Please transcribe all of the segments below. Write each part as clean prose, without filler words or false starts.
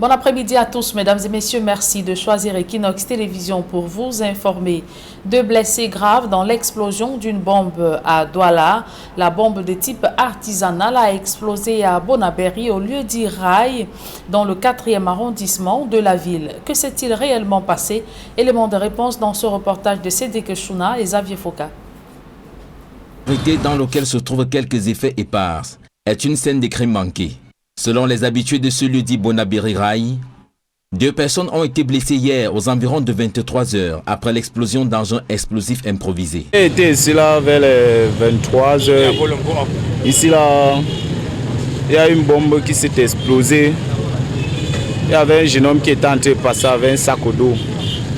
Bon après-midi à tous, mesdames et messieurs. Merci de choisir Equinox Télévision pour vous informer. 2 blessés graves dans l'explosion d'une bombe à Douala. La bombe de type artisanal a explosé à Bonaberi au lieu dit Rail dans le 4e arrondissement de la ville. Que s'est-il réellement passé? Élément de réponse dans ce reportage de Sédek Chouna et Xavier Foka. Dans lequel se trouvent quelques effets épars est une scène de crime manqué. Selon les habitués de ce lieu-dit Bonaberi Rail, 2 personnes ont été blessées hier aux environs de 23 h après l'explosion d'engins explosifs improvisés. J'étais ici là vers les 23 h. Ici là, il y a une bombe qui s'est explosée. Il y avait un jeune homme qui était en train de passer avec un sac d'eau.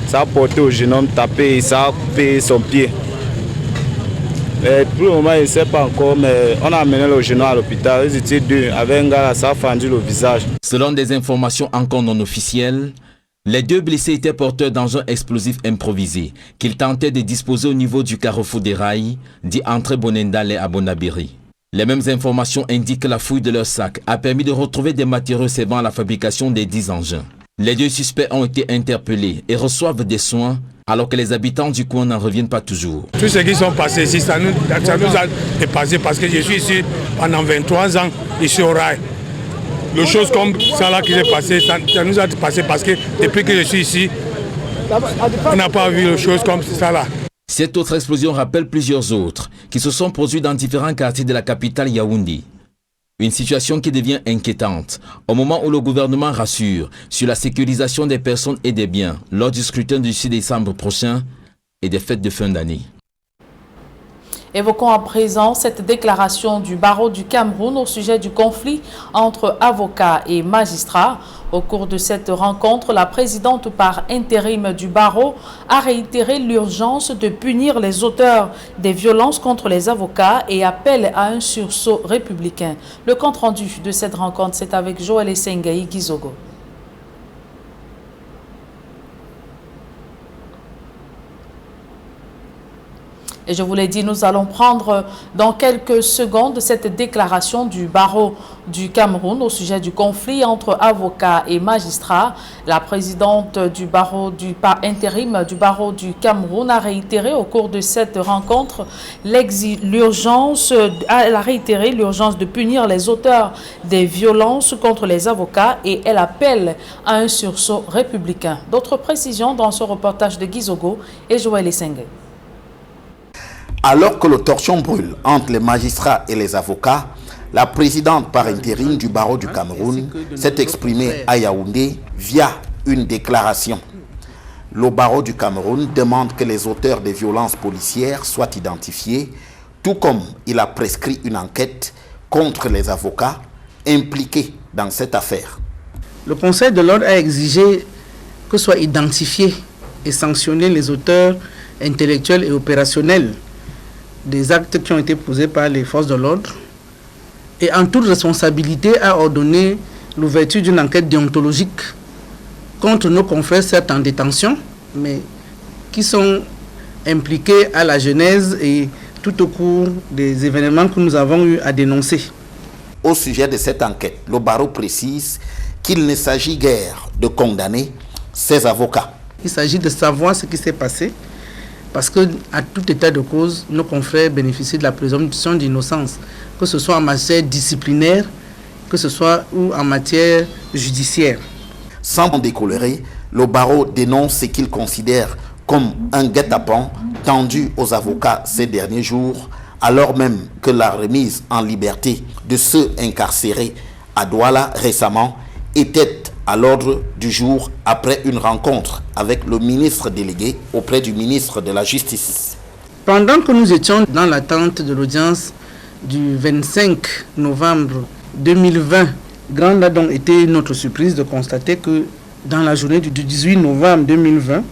Ça a porté au jeune homme tapé et ça a coupé son pied. Pour le moment, il ne sait pas encore, mais on a amené le jeune homme à l'hôpital. Ils étaient 2, avec un gars là, ça a fendu le visage. Selon des informations encore non officielles, les 2 blessés étaient porteurs d'engins explosifs improvisés qu'ils tentaient de disposer au niveau du carrefour des rails, dit Entrée Bonendale à Bonaberi. Les mêmes informations indiquent que la fouille de leur sac a permis de retrouver des matériaux servant à la fabrication des 10 engins. Les 2 suspects ont été interpellés et reçoivent des soins, alors que les habitants du coin n'en reviennent pas toujours. Tout ce qui sont passés ici, ça nous a dépassé parce que je suis ici pendant 23 ans, ici au rail. Les choses comme ça là qui s'est passé, ça nous a dépassé parce que depuis que je suis ici, on n'a pas vu les choses comme ça là. Cette autre explosion rappelle plusieurs autres qui se sont produites dans différents quartiers de la capitale Yaoundé. Une situation qui devient inquiétante au moment où le gouvernement rassure sur la sécurisation des personnes et des biens lors du scrutin du 6 décembre prochain et des fêtes de fin d'année. Évoquons à présent cette déclaration du barreau du Cameroun au sujet du conflit entre avocats et magistrats. Au cours de cette rencontre, la présidente par intérim du barreau a réitéré l'urgence de punir les auteurs des violences contre les avocats et appelle à un sursaut républicain. Le compte-rendu de cette rencontre, c'est avec Joël Essengaï Gizogo. Et je vous l'ai dit, nous allons prendre dans quelques secondes cette déclaration du barreau du Cameroun au sujet du conflit entre avocats et magistrats. La présidente du barreau par intérim du barreau du Cameroun a réitéré au cours de cette rencontre l'urgence de punir les auteurs des violences contre les avocats et elle appelle à un sursaut républicain. D'autres précisions dans ce reportage de Gizogo et Joël Essengue. Alors que le torchon brûle entre les magistrats et les avocats, la présidente par intérim du barreau du Cameroun s'est exprimée à Yaoundé via une déclaration. Le barreau du Cameroun demande que les auteurs des violences policières soient identifiés, tout comme il a prescrit une enquête contre les avocats impliqués dans cette affaire. Le Conseil de l'ordre a exigé que soient identifiés et sanctionnés les auteurs intellectuels et opérationnels des actes qui ont été posés par les forces de l'ordre et en toute responsabilité a ordonné l'ouverture d'une enquête déontologique contre nos confrères certes en détention mais qui sont impliqués à la genèse et tout au cours des événements que nous avons eu à dénoncer. Au sujet de cette enquête, le barreau précise qu'il ne s'agit guère de condamner ces avocats. Il s'agit de savoir ce qui s'est passé parce que à tout état de cause, nos confrères bénéficient de la présomption d'innocence, que ce soit en matière disciplinaire, que ce soit ou en matière judiciaire. Sans décolorer, le barreau dénonce ce qu'il considère comme un guet-apens tendu aux avocats ces derniers jours, alors même que la remise en liberté de ceux incarcérés à Douala récemment était à l'ordre du jour après une rencontre avec le ministre délégué auprès du ministre de la Justice. Pendant que nous étions dans l'attente de l'audience du 25 novembre 2020, grande a donc été notre surprise de constater que dans la journée du 18 novembre 2020,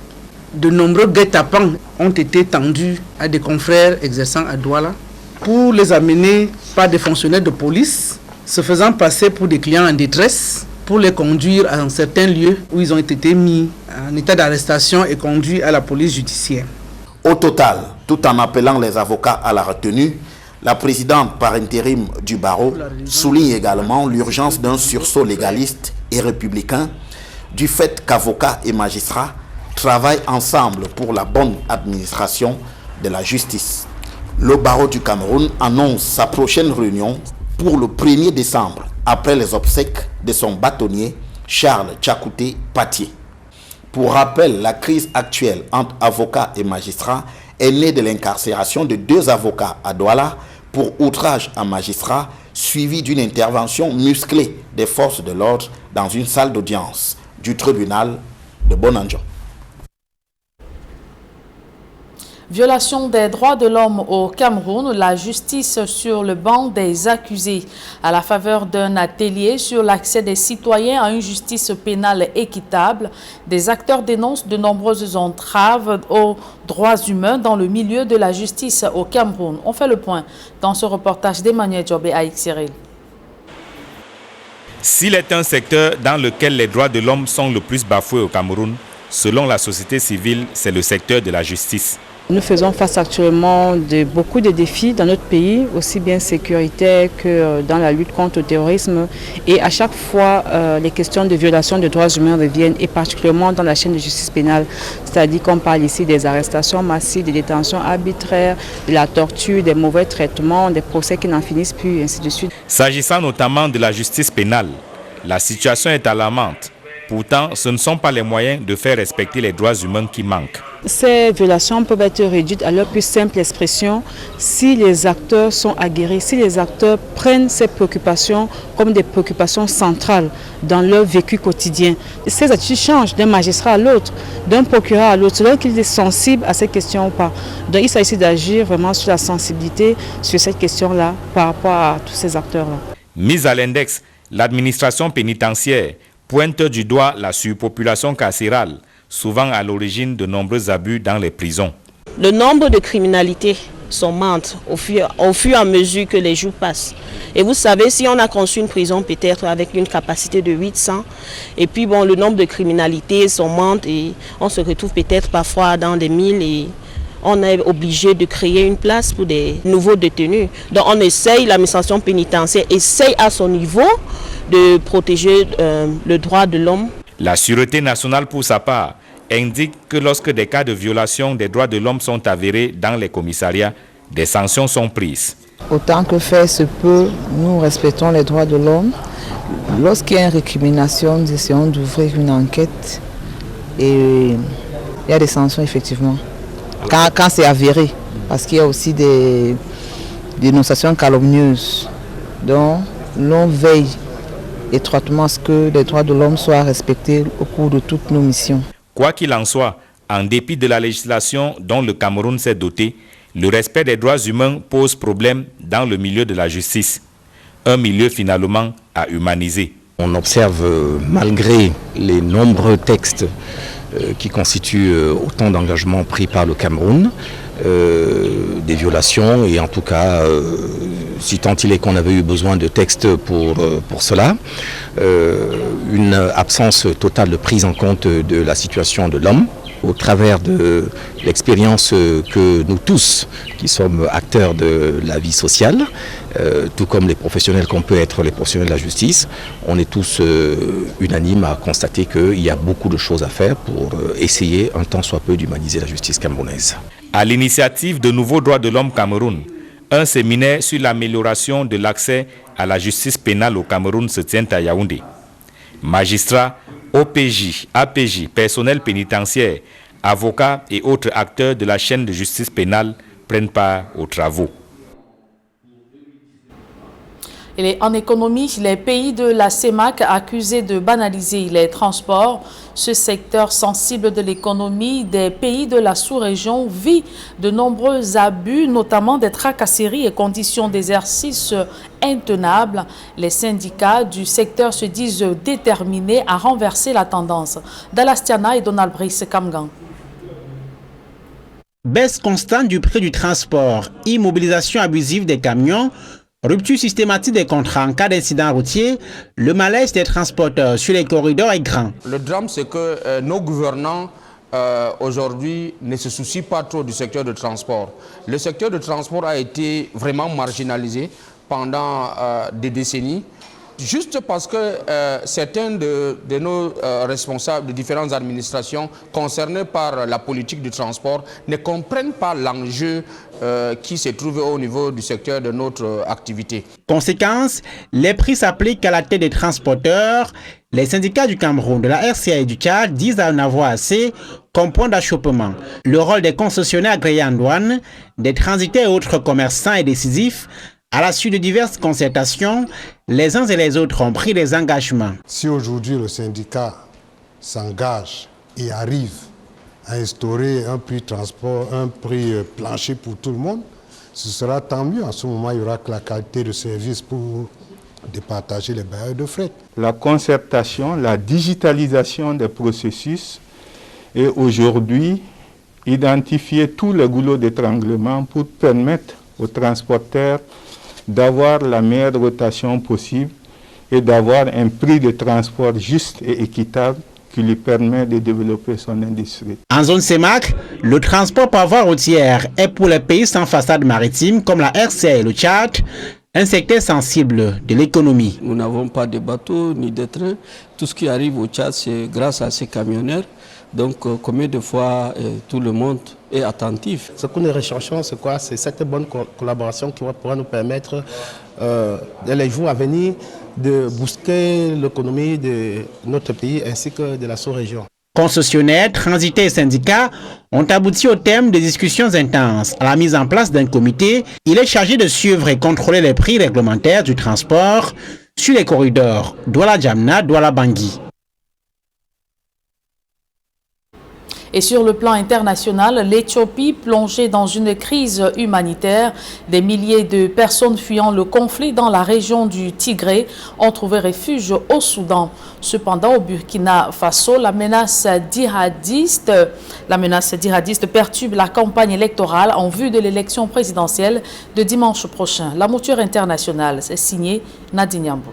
de nombreux guet-apens ont été tendus à des confrères exerçant à Douala pour les amener par des fonctionnaires de police, se faisant passer pour des clients en détresse, pour les conduire à un certain lieu où ils ont été mis en état d'arrestation et conduits à la police judiciaire. Au total, tout en appelant les avocats à la retenue, La présidente par intérim du barreau souligne également l'urgence d'un sursaut légaliste et républicain du fait qu'avocats et magistrats travaillent ensemble pour la bonne administration de la justice. Le barreau du Cameroun annonce sa prochaine réunion pour le 1er décembre, après les obsèques de son bâtonnier Charles Tchakouté Patié. Pour rappel, la crise actuelle entre avocats et magistrats est née de l'incarcération de 2 avocats à Douala pour outrage à magistrat, suivi d'une intervention musclée des forces de l'ordre dans une salle d'audience du tribunal de Bonanjo. Violation des droits de l'homme au Cameroun, la justice sur le banc des accusés. À la faveur d'un atelier sur l'accès des citoyens à une justice pénale équitable, des acteurs dénoncent de nombreuses entraves aux droits humains dans le milieu de la justice au Cameroun. On fait le point dans ce reportage d'Emmanuel Djobé à Cyril. S'il est un secteur dans lequel les droits de l'homme sont le plus bafoués au Cameroun, selon la société civile, c'est le secteur de la justice. Nous faisons face actuellement de beaucoup de défis dans notre pays, aussi bien sécuritaires que dans la lutte contre le terrorisme. Et à chaque fois, les questions de violation des droits humains reviennent, et particulièrement dans la chaîne de justice pénale. C'est-à-dire qu'on parle ici des arrestations massives, des détentions arbitraires, de la torture, des mauvais traitements, des procès qui n'en finissent plus, et ainsi de suite. S'agissant notamment de la justice pénale, la situation est alarmante. Pourtant, ce ne sont pas les moyens de faire respecter les droits humains qui manquent. Ces violations peuvent être réduites à leur plus simple expression si les acteurs sont aguerris, si les acteurs prennent ces préoccupations comme des préoccupations centrales dans leur vécu quotidien. Ces attitudes changent d'un magistrat à l'autre, d'un procureur à l'autre, selon qu'il est sensible à ces questions ou pas. Donc il s'agit d'agir vraiment sur la sensibilité sur cette question-là par rapport à tous ces acteurs-là. Mise à l'index, l'administration pénitentiaire pointe du doigt la surpopulation carcérale, souvent à l'origine de nombreux abus dans les prisons. Le nombre de criminalités augmente au fur et à mesure que les jours passent. Et vous savez, si on a conçu une prison peut-être avec une capacité de 800, et puis bon, le nombre de criminalités augmente et on se retrouve peut-être parfois dans des 1000 et on est obligé de créer une place pour des nouveaux détenus. Donc on essaye, l'administration pénitentiaire essaye à son niveau de protéger le droit de l'homme. La Sûreté nationale, pour sa part, indique que lorsque des cas de violation des droits de l'homme sont avérés dans les commissariats, des sanctions sont prises. Autant que faire se peut, nous respectons les droits de l'homme. Lorsqu'il y a une récrimination, nous essayons d'ouvrir une enquête et il y a des sanctions effectivement. Quand c'est avéré, parce qu'il y a aussi des dénonciations calomnieuses. Donc, l'on veille étroitement à ce que les droits de l'homme soient respectés au cours de toutes nos missions. Quoi qu'il en soit, en dépit de la législation dont le Cameroun s'est doté, le respect des droits humains pose problème dans le milieu de la justice. Un milieu finalement à humaniser. On observe, malgré les nombreux textes qui constituent autant d'engagements pris par le Cameroun, des violations, et en tout cas, si tant il est qu'on avait eu besoin de textes pour cela, une absence totale de prise en compte de la situation de l'homme, au travers de l'expérience que nous tous, qui sommes acteurs de la vie sociale, tout comme les professionnels qu'on peut être les professionnels de la justice, on est tous unanimes à constater qu'il y a beaucoup de choses à faire pour essayer un tant soit peu d'humaniser la justice camerounaise. À l'initiative de Nouveaux droits de l'homme Cameroun, un séminaire sur l'amélioration de l'accès à la justice pénale au Cameroun se tient à Yaoundé. Magistrats, OPJ, APJ, personnel pénitentiaire, avocats et autres acteurs de la chaîne de justice pénale prennent part aux travaux. Et en économie, les pays de la CEMAC accusés de banaliser les transports. Ce secteur sensible de l'économie des pays de la sous-région vit de nombreux abus, notamment des tracasseries et conditions d'exercice intenables. Les syndicats du secteur se disent déterminés à renverser la tendance. Dalastiana et Donald Brice Kamgan. Baisse constante du prix du transport, immobilisation abusive des camions, rupture systématique des contrats en cas d'incident routier, le malaise des transporteurs sur les corridors est grand. Le drame, c'est que nos gouvernants aujourd'hui ne se soucie pas trop du secteur de transport. Le secteur de transport a été vraiment marginalisé pendant des décennies, juste parce que certains de nos responsables de différentes administrations concernés par la politique du transport ne comprennent pas l'enjeu qui se trouve au niveau du secteur de notre activité. Conséquence, les prix s'appliquent à la tête des transporteurs. Les syndicats du Cameroun, de la RCA et du Tchad disent en avoir assez comme point d'achoppement. Le rôle des concessionnaires agréés en douane, des transitaires et autres commerçants est décisif. À la suite de diverses concertations, les uns et les autres ont pris des engagements. Si aujourd'hui le syndicat s'engage et arrive à instaurer un prix transport, un prix plancher pour tout le monde, ce sera tant mieux. En ce moment, il y aura que la qualité de service pour départager les bailleurs de fret. La concertation, la digitalisation des processus et aujourd'hui identifier tous les goulots d'étranglement pour permettre aux transporteurs d'avoir la meilleure rotation possible et d'avoir un prix de transport juste et équitable qui lui permet de développer son industrie. En zone CEMAC, le transport par voie routière est pour les pays sans façade maritime comme la RCA et le Tchad un secteur sensible de l'économie. Nous n'avons pas de bateaux ni de trains. Tout ce qui arrive au Tchad, c'est grâce à ces camionneurs. Donc, combien de fois tout le monde est attentif. Ce que nous recherchons, c'est quoi? C'est cette bonne collaboration qui pourra nous permettre, dans les jours à venir, de booster l'économie de notre pays ainsi que de la sous-région. Concessionnaires, transitaires et syndicats ont abouti au thème des discussions intenses. À la mise en place d'un comité, il est chargé de suivre et contrôler les prix réglementaires du transport sur les corridors Douala-Djamna, Douala-Bangui. Et sur le plan international, l'Éthiopie, plongée dans une crise humanitaire, des milliers de personnes fuyant le conflit dans la région du Tigré ont trouvé refuge au Soudan. Cependant, au Burkina Faso, la menace djihadiste perturbe la campagne électorale en vue de l'élection présidentielle de dimanche prochain. La mouture internationale, c'est signé Nadine Yambou.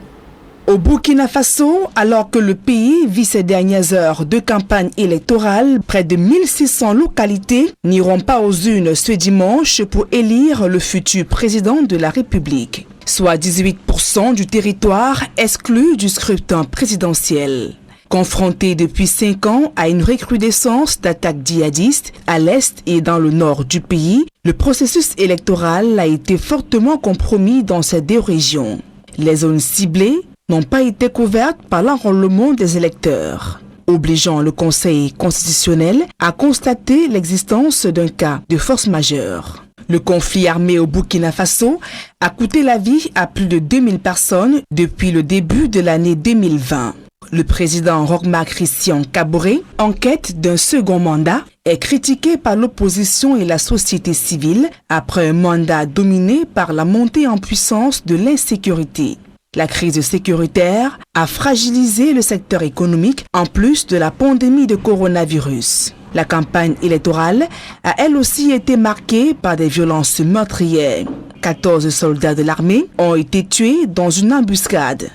Au Burkina Faso, alors que le pays vit ses dernières heures de campagne électorale, près de 1600 localités n'iront pas aux urnes ce dimanche pour élire le futur président de la République, soit 18% du territoire exclu du scrutin présidentiel. Confronté depuis 5 ans à une recrudescence d'attaques djihadistes à l'est et dans le nord du pays, le processus électoral a été fortement compromis dans ces deux régions. Les zones ciblées n'ont pas été couvertes par l'enrôlement des électeurs, obligeant le Conseil constitutionnel à constater l'existence d'un cas de force majeure. Le conflit armé au Burkina Faso a coûté la vie à plus de 2000 personnes depuis le début de l'année 2020. Le président Roch-Marc Christian Kaboré, en quête d'un second mandat, est critiqué par l'opposition et la société civile après un mandat dominé par la montée en puissance de l'insécurité. La crise sécuritaire a fragilisé le secteur économique en plus de la pandémie de coronavirus. La campagne électorale a elle aussi été marquée par des violences meurtrières. 14 soldats de l'armée ont été tués dans une embuscade.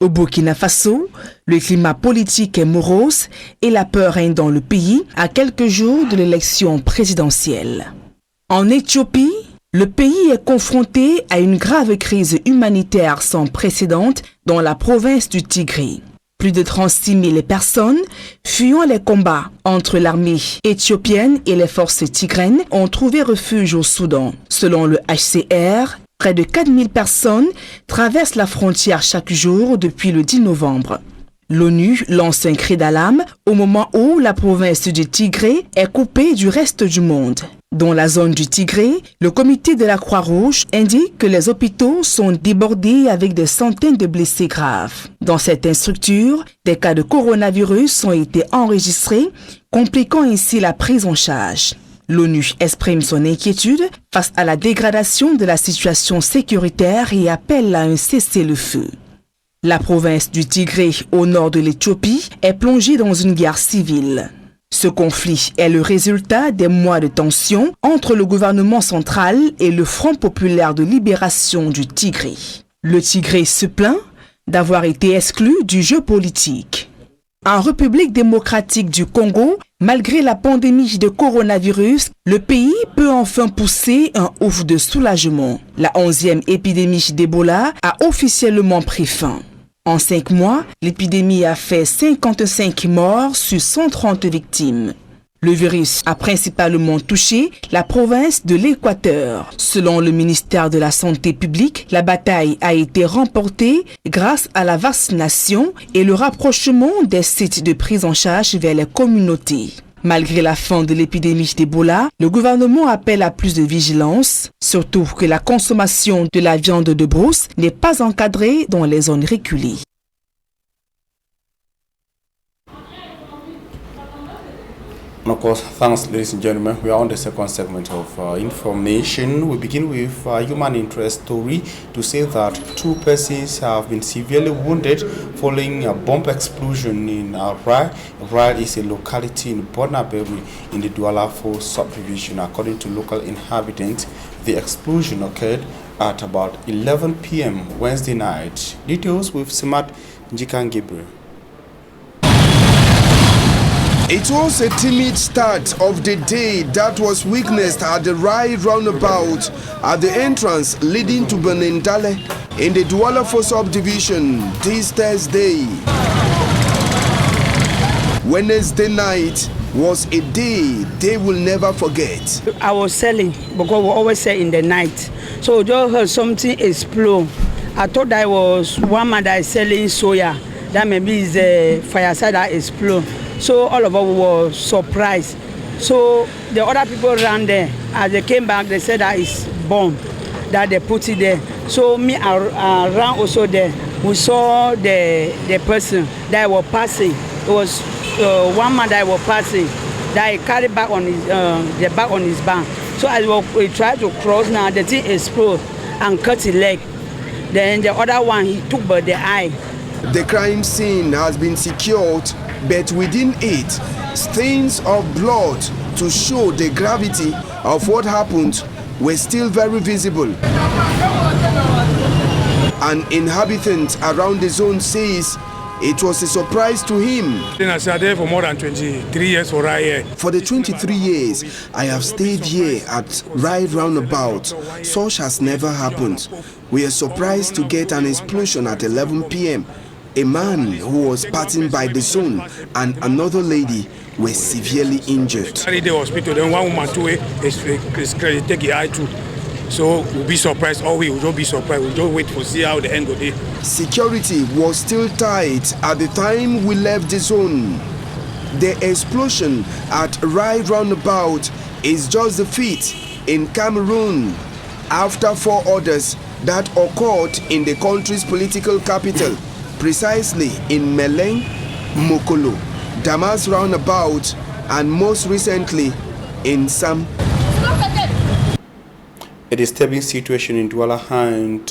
Au Burkina Faso, le climat politique est morose et la peur règne dans le pays à quelques jours de l'élection présidentielle. En Éthiopie, le pays est confronté à une grave crise humanitaire sans précédent dans la province du Tigré. Plus de 36 000 personnes fuyant les combats entre l'armée éthiopienne et les forces tigrènes ont trouvé refuge au Soudan. Selon le HCR, près de 4 000 personnes traversent la frontière chaque jour depuis le 10 novembre. L'ONU lance un cri d'alarme au moment où la province du Tigré est coupée du reste du monde. Dans la zone du Tigré, le comité de la Croix-Rouge indique que les hôpitaux sont débordés avec des centaines de blessés graves. Dans certaines structures, des cas de coronavirus ont été enregistrés, compliquant ainsi la prise en charge. L'ONU exprime son inquiétude face à la dégradation de la situation sécuritaire et appelle à un cessez-le-feu. La province du Tigré, au nord de l'Éthiopie, est plongée dans une guerre civile. Ce conflit est le résultat des mois de tension entre le gouvernement central et le Front populaire de libération du Tigré. Le Tigré se plaint d'avoir été exclu du jeu politique. En République démocratique du Congo, malgré la pandémie de coronavirus, le pays peut enfin pousser un ouf de soulagement. La 11e épidémie d'Ebola a officiellement pris fin. En 5 mois, l'épidémie a fait 55 morts sur 130 victimes. Le virus a principalement touché la province de l'Équateur. Selon le ministère de la Santé publique, la bataille a été remportée grâce à la vaccination et le rapprochement des sites de prise en charge vers les communautés. Malgré la fin de l'épidémie d'Ebola, le gouvernement appelle à plus de vigilance, surtout que la consommation de la viande de brousse n'est pas encadrée dans les zones reculées. And of course, thanks, ladies and gentlemen. We are on the second segment of information. We begin with a human interest story to say that 2 persons have been severely wounded following a bomb explosion in Rai. Rai is a locality in Bonaberi in the Douala 4 subdivision. According to local inhabitants, the explosion occurred at about 11 p.m. Wednesday night. Details with Simat Njikan Gabriel. It was a timid start of the day that was witnessed at the Rai roundabout at the entrance leading to Benendale in the Douala 4 subdivision this Thursday. Wednesday night was a day they will never forget. I was selling because we always sell in the night. So I just heard something explode. I thought that was one man that is selling soya. That maybe is a fireside that explode. So all of us were surprised. So the other people ran there. As they came back, they said that it's bomb that they put it there. So me, I ran also there. We saw the person that was passing. It was one man that was passing that he carried back on his the back on his back. So as we tried to cross now, the thing exploded and cut his leg. Then the other one he took by the eye. The crime scene has been secured, but within it, stains of blood to show the gravity of what happened were still very visible. An inhabitant around the zone says it was a surprise to him. For more than 23 years for Rai. For the 23 years I have stayed here at Rai roundabout, such has never happened. We are surprised to get an explosion at 11 p.m. A man who was passing by the zone and another lady were severely injured. The hospital, then one woman too is take the eye too. So we'll be surprised, or we will not be surprised. We'll just wait to see how the end of the day. Security was still tight at the time we left the zone. The explosion at Rai roundabout is just the fifth in Cameroon, after 4 others that occurred in the country's political capital, precisely in Meleng, Mokolo, Damas roundabout, and most recently in Sam. A disturbing situation in Douala and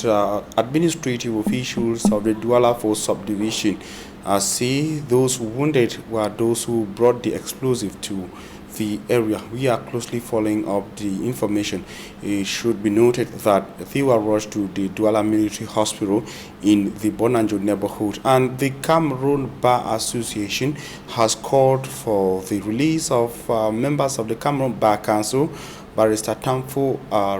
administrative officials of the Douala 4 subdivision say those wounded were those who brought the explosive to the area. We are closely following up the information. It should be noted that they were rushed to the Douala Military Hospital in the Bonanjo neighborhood, and the Cameroon Bar Association has called for the release of members of the Cameroon Bar Council, Barrister Tamfo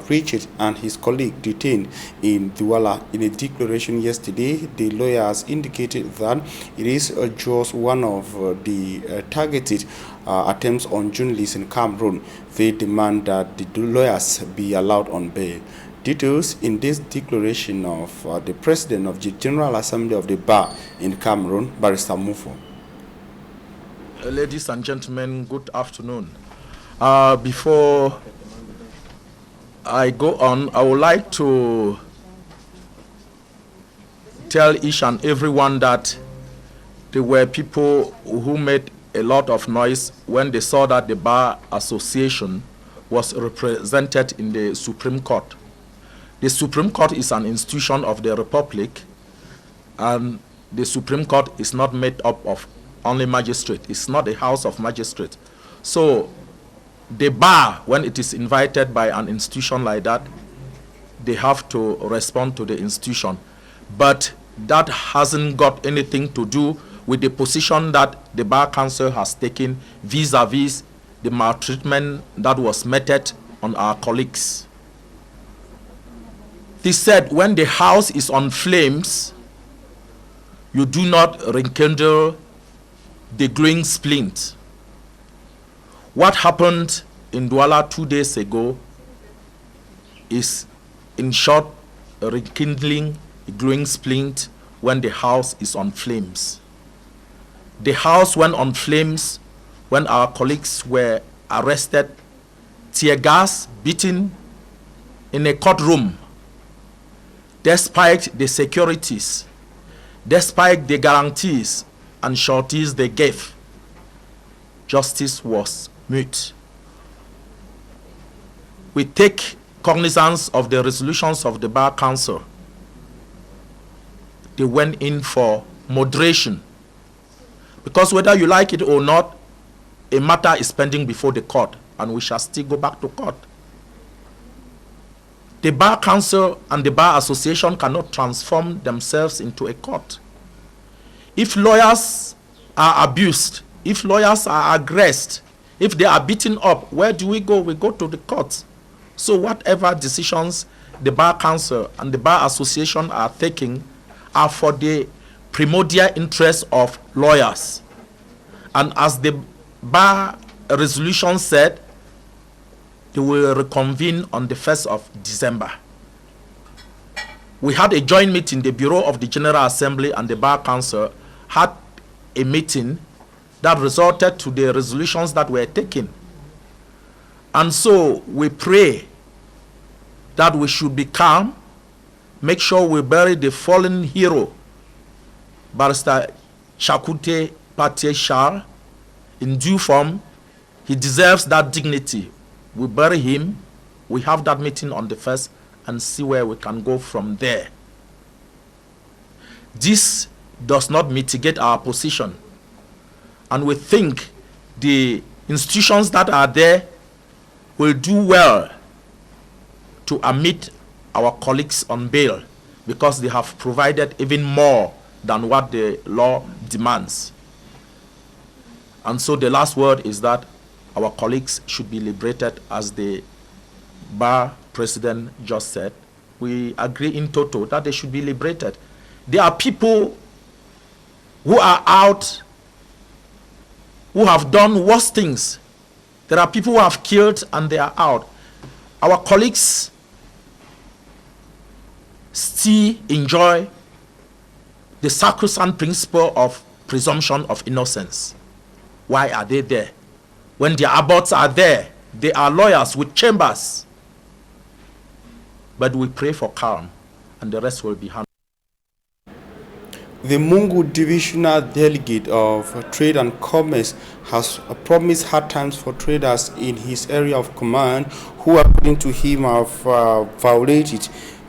Richard and his colleague detained in Douala. In a declaration yesterday, the lawyers indicated that it is just one of the targeted attempts on journalists in Cameroon. They demand that the lawyers be allowed on bail. Details in this declaration of the President of the General Assembly of the Bar in Cameroon, Barrister Mufo. Ladies and gentlemen, good afternoon. Before I go on, I would like to tell each and everyone that there were people who made a lot of noise when they saw that the Bar Association was represented in the Supreme Court. The Supreme Court is an institution of the Republic, and the Supreme Court is not made up of only magistrates. It's not a house of magistrates. So the bar, when it is invited by an institution like that, they have to respond to the institution. But that hasn't got anything to do with the position that the Bar Council has taken vis-a-vis the maltreatment that was meted on our colleagues. They said when the house is on flames, you do not rekindle the glowing splint. What happened in Douala 2 days ago is, in short, rekindling a glowing splint when the house is on flames. The house went on flames when our colleagues were arrested, tear gas beaten in a courtroom. Despite the securities, despite the guarantees and sureties they gave, justice was mute. We take cognizance of the resolutions of the Bar Council. They went in for moderation, because whether you like it or not, a matter is pending before the court, and we shall still go back to court. The Bar Council and the Bar Association cannot transform themselves into a court. If lawyers are abused, if lawyers are aggressed, if they are beaten up, where do we go? We go to the court. So whatever decisions the Bar Council and the Bar Association are taking are for the primordial interest of lawyers. And as the Bar resolution said, they will reconvene on the 1st of December. We had a joint meeting. The Bureau of the General Assembly and the Bar Council had a meeting that resulted to the resolutions that were taken. And so we pray that we should be calm, make sure we bury the fallen hero, Barrister Chakute Patie Charles, in due form. He deserves that dignity. We bury him. We have that meeting on the 1st and see where we can go from there. This does not mitigate our position. And we think the institutions that are there will do well to admit our colleagues on bail, because they have provided even more than what the law demands. And so the last word is that our colleagues should be liberated, as the Bar president just said. We agree in toto that they should be liberated. There are people who are out who have done worse things. There are people who have killed and they are out. Our colleagues still enjoy the sacrosanct principle of presumption of innocence. Why are they there? When their abbots are there, they are lawyers with chambers. But we pray for calm, and the rest will be handled. The Mungu Divisional Delegate of Trade and Commerce has promised hard times for traders in his area of command who, according to him, have violated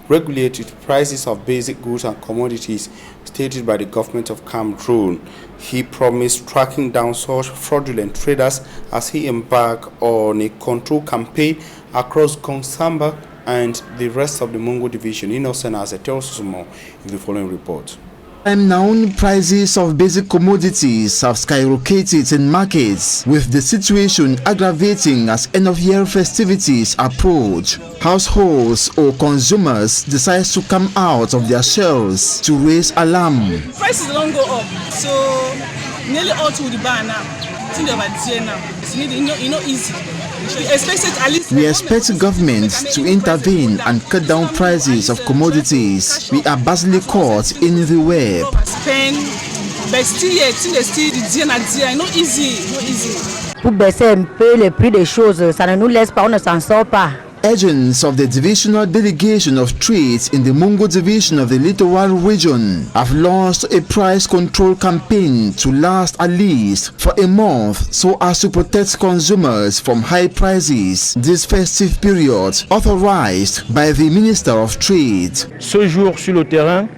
regulated prices of basic goods and commodities stated by the government of Cameroon. He promised tracking down such fraudulent traders as he embarked on a control campaign across Gonsamba and the rest of the Mungu Division. Innocent Azet tells us more in the following report. Now, prices of basic commodities have skyrocketed in markets, with the situation aggravating as end-of-year festivities approach. Households or consumers decide to come out of their shells to raise alarm. Prices don't go up, so nearly all to the bar now. It's not easy. We expect government to intervene and cut down prices of commodities. We are badly caught in the web. But still, not easy. Pour baisser un peu le prix des choses, ça ne nous laisse pas, on ne s'en sort pas. Agents of the Divisional Delegation of Trade in the Mungo Division of the Littoral Region have launched a price control campaign to last at least for a month so as to protect consumers from high prices this festive period, authorized by the Minister of Trade. Ce jour sur le terrain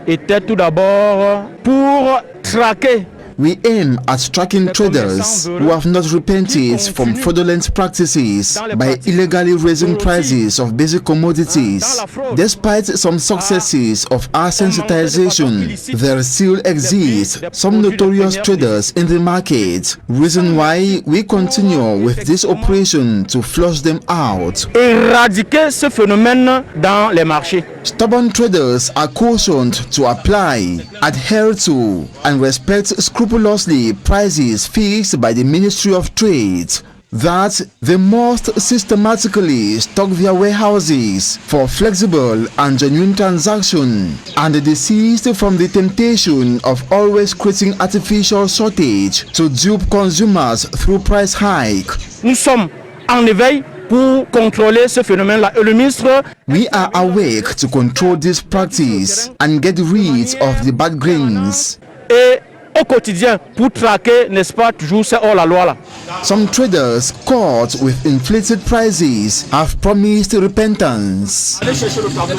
était tout d'abord pour traquer We aim at tracking traders who have not repented from fraudulent practices by illegally raising prices of basic commodities. Despite some successes of our sensitization, there still exist some notorious traders in the market, reason why we continue with this operation to flush them out. Éradiquer ce phénomène dans les marchés. Stubborn traders are cautioned to apply, adhere to, and respect scrupulously prices fixed by the Ministry of Trade. That they must systematically stock their warehouses for flexible and genuine transaction, and desist from the temptation of always creating artificial shortage to dupe consumers through price hike. Nous sommes en éveil pour contrôler ce phénomène-là. Et le ministre... We are awake to control this practice and get rid of the bad grains. Et au quotidien, pour traquer, n'est-ce pas, toujours c'est hors la loi là. Some traders caught with inflated prices have promised repentance. Allez chercher le tableau.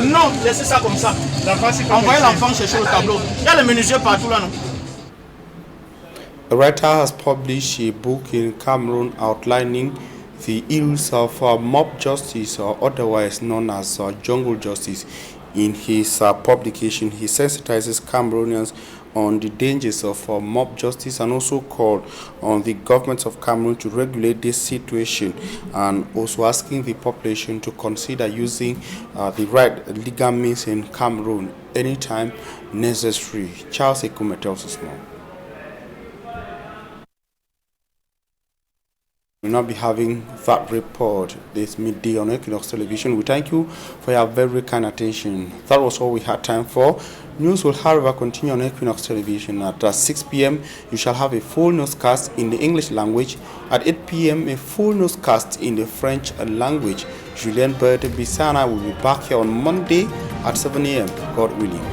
Non, laissez ça comme ça. Envoyez l'enfant chercher le tableau. Il y a les menuisiers partout là, non? A writer has published a book in Cameroon outlining the ills of mob justice, or otherwise known as jungle justice. In his publication, he sensitizes Cameroonians on the dangers of mob justice and also called on the government of Cameroon to regulate this situation, and also asking the population to consider using the right legal means in Cameroon anytime necessary. Charles Ekume tells us more. We'll not be having that report this midday on Equinox Television. We thank you for your very kind attention. That was all we had time for. News will, however, continue on Equinox Television. At 6 p.m., you shall have a full newscast in the English language. At 8 p.m., a full newscast in the French language. Julien Berthe Bissana will be back here on Monday at 7 a.m., God willing.